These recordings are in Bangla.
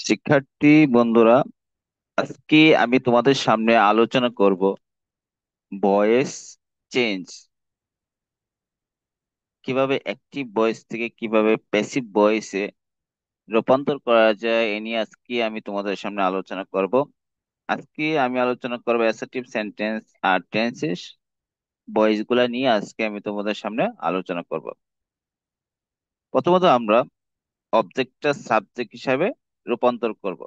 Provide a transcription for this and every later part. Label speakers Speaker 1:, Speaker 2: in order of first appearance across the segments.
Speaker 1: শিক্ষার্থী বন্ধুরা, আজকে আমি তোমাদের সামনে আলোচনা করব ভয়েস চেঞ্জ। কিভাবে অ্যাক্টিভ ভয়েস থেকে কিভাবে প্যাসিভ ভয়েসে রূপান্তর করা যায় এ নিয়ে আজকে আমি তোমাদের সামনে আলোচনা করব। আজকে আমি আলোচনা করব অ্যাসার্টিভ সেন্টেন্স আর টেন্সেস ভয়েস গুলা নিয়ে আজকে আমি তোমাদের সামনে আলোচনা করব। প্রথমত আমরা অবজেক্টটা সাবজেক্ট হিসাবে রূপান্তর করব।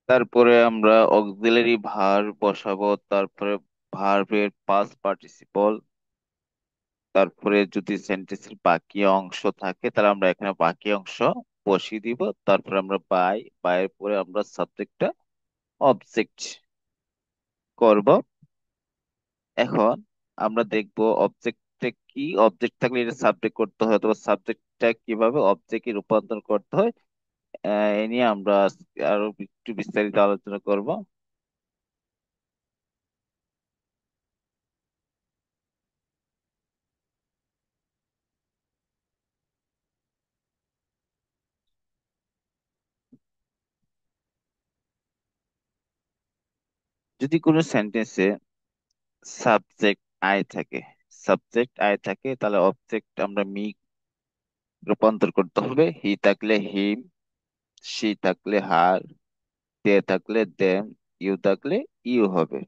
Speaker 1: তারপরে আমরা অক্সিলারি ভার্ব বসাবো, তারপরে ভার্বের পাস্ট পার্টিসিপল, তারপরে যদি সেন্টেন্সের বাকি অংশ থাকে তাহলে আমরা এখানে বাকি অংশ বসিয়ে দিব। তারপরে আমরা বাইয়ের পরে আমরা সাবজেক্টটা অবজেক্ট করব। এখন আমরা দেখব অবজেক্টটা কি, অবজেক্ট থাকলে এটা সাবজেক্ট করতে হয়, অথবা সাবজেক্টটা কিভাবে অবজেক্টে রূপান্তর করতে হয়। এ নিয়ে আমরা আজকে আরো একটু বিস্তারিত আলোচনা করব। যদি কোনো সেন্টেন্সে সাবজেক্ট আই থাকে, তাহলে অবজেক্ট আমরা মি রূপান্তর করতে হবে। হি থাকলে হিম, সি থাকলে হার, দে থাকলে দেম, ইউ থাকলে ইউ হবে।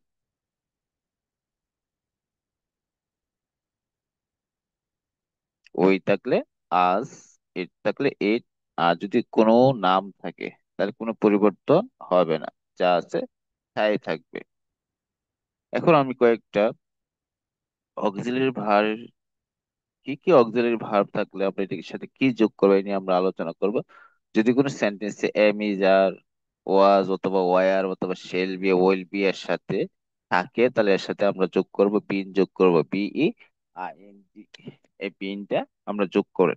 Speaker 1: ওই থাকলে আজ, ইট থাকলে ইট। আর যদি কোনো নাম থাকে তাহলে কোনো পরিবর্তন হবে না, যা আছে তাই থাকবে। এখন আমি কয়েকটা অক্সিলারি ভার্ব, কি কি অক্সিলারি ভার্ব থাকলে আমরা এটার সাথে কি যোগ করবো এই নিয়ে আমরা আলোচনা করব। যদি কোনো সেন্টেন্সে এম ইজ আর, ওয়াজ অথবা ওয়ার অথবা শেল বি ওয়েল বি এর সাথে থাকে তাহলে এর সাথে আমরা যোগ করব বিন, যোগ করব বিই আই এন জি। এই বিনটা আমরা যোগ করে,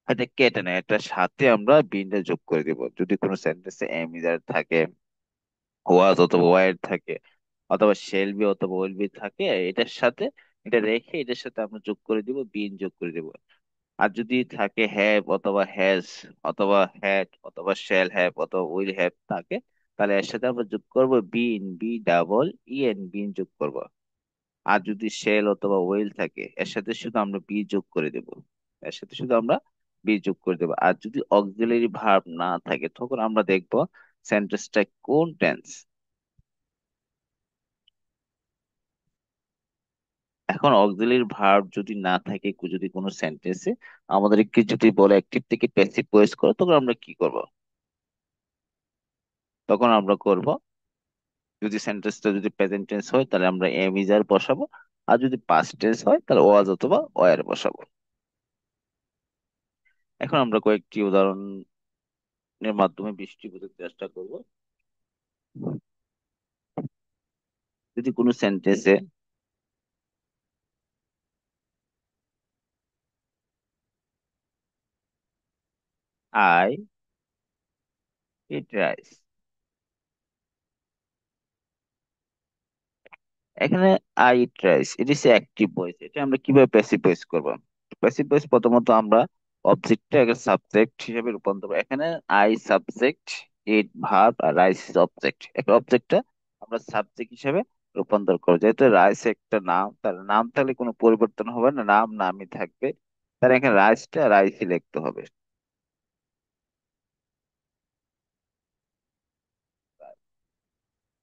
Speaker 1: এটা কেটে না, এটার সাথে আমরা বিনটা যোগ করে দিব। যদি কোনো সেন্টেন্সে এম ইজ আর থাকে, ওয়াজ অথবা ওয়ার থাকে, অথবা শেল বি অথবা ওয়েল বি থাকে, এটার সাথে এটা রেখে এটার সাথে আমরা যোগ করে দিব, বিন যোগ করে দিব। আর যদি থাকে হ্যাভ অথবা হ্যাজ অথবা হ্যাড অথবা শ্যাল হ্যাভ অথবা উইল হ্যাভ থাকে, তাহলে এর সাথে আমরা যোগ করব বিন, বি ডাবল ইএন, বিন যোগ করব। আর যদি শ্যাল অথবা উইল থাকে এর সাথে শুধু আমরা বি যোগ করে দেব, এর সাথে শুধু আমরা বি যোগ করে দেব। আর যদি অক্সিলারি ভার্ব না থাকে তখন আমরা দেখব সেন্টেন্সটা কোন টেন্স। এখন অক্সিলারি ভার্ব যদি না থাকে যদি কোনো সেন্টেন্সে আমাদেরকে যদি বলে অ্যাক্টিভ থেকে প্যাসিভ ভয়েস করো, তখন আমরা কি করব? তখন আমরা করব, যদি সেন্টেন্সটা যদি প্রেজেন্ট টেন্স হয় তাহলে আমরা এম ইজ আর বসাবো, আর যদি পাস্ট টেন্স হয় তাহলে ওয়াজ অথবা ওয়ার বসাবো। এখন আমরা কয়েকটি উদাহরণের মাধ্যমে বৃষ্টি বোঝার চেষ্টা করব। যদি কোনো সেন্টেন্সে আই ইট রাইস, এখানে আই ইট রাইস এটি হচ্ছে অ্যাক্টিভ ভয়েস, এটা আমরা কিভাবে প্যাসিভ ভয়েস করব? প্যাসিভ ভয়েস প্রথমত আমরা অবজেক্টটা একটা সাবজেক্ট হিসেবে রূপান্তর করব। এখানে আই সাবজেক্ট, ইট ভার্ব, আর রাইস ইজ অবজেক্ট। একটা অবজেক্টটা আমরা সাবজেক্ট হিসেবে রূপান্তর করবো। যেহেতু রাইস একটা নাম, তার নাম থাকলে কোনো পরিবর্তন হবে না, নাম নামই থাকবে। তার এখানে রাইসটা রাইসই লিখতে হবে।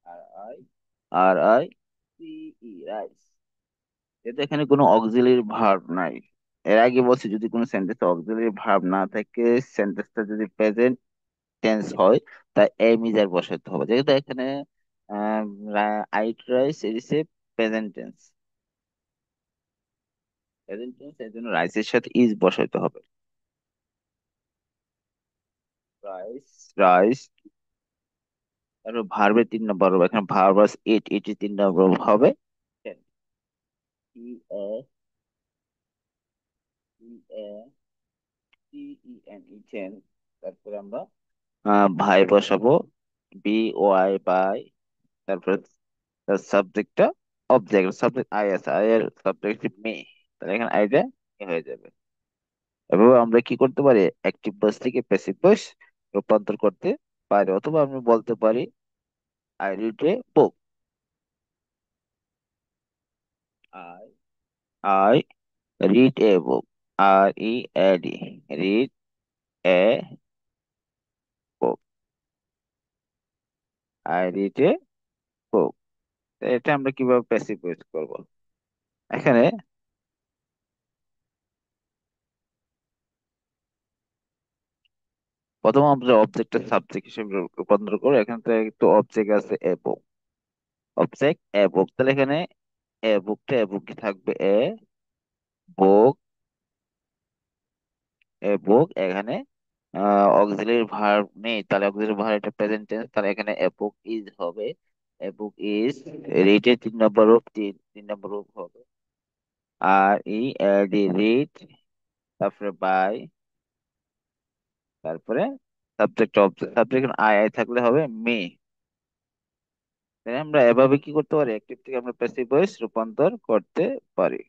Speaker 1: R I, R I C E, rice. যেহেতু এখানে কোনো অক্সিলারি ভার্ব নাই, এর আগে বলছি যদি কোনো সেন্টেন্সে অক্সিলারি ভার্ব না থাকে, সেন্টেন্সটা যদি প্রেজেন্ট টেন্স হয় তা এম ইজ আর বসাতে হবে। যেহেতু এখানে আইট রাইস এর প্রেজেন্ট টেন্স, এর জন্য রাইসের সাথে ইজ বসাতে হবে। Rice, rice. তারপর ভার্বের 3 নম্বর হবে, এখানে ভার্ব আছে ইট, ইটের 3 নম্বর হবে ই এ, ই এ, টি ই এন, ইটেন। তারপরে আমরা ভাই বসাবো বি ওয়াই, বাই। তারপরে তার সাবজেক্টটা অবজেক্ট, সাবজেক্ট আই আছে, আই এর সাবজেক্ট মে, তাহলে এখানে আইটা হয়ে যাবে। এভাবে আমরা কি করতে পারি, অ্যাক্টিভ ভয়েস থেকে প্যাসিভ ভয়েস রূপান্তর করতে পারি। অথবা আমি বলতে পারি I read a book, I I read a book, R E A D, read a book, I read a book. এটা আমরা কিভাবে প্যাসিভ ভয়েস করব? এখানে প্রথম আমরা অবজেক্টের সাবজেক্ট হিসেবে রূপান্তর করবো। এখানে তো একটু অবজেক্ট আছে এ বুক, অবজেক্ট এ বুক, তাহলে এখানে এ বুকটা এ বুক থাকবে, এ বুক, এ বুক। এখানে অক্সিলারি ভার্ব নেই, তাহলে অক্সিলারি ভার্ব এটা প্রেজেন্ট টেন্স, তাহলে এখানে এ বুক ইজ হবে, এ বুক ইজ। রিড এর তিন নম্বর রূপ, তিন নম্বর রূপ হবে আর ই ডি, রিড, তারপরে বাই, তারপরে subject object, subject I I থাকলে হবে মি। তাই আমরা এভাবে কি করতে পারি, অ্যাক্টিভ থেকে আমরা প্যাসিভ ভয়েস রূপান্তর করতে পারি।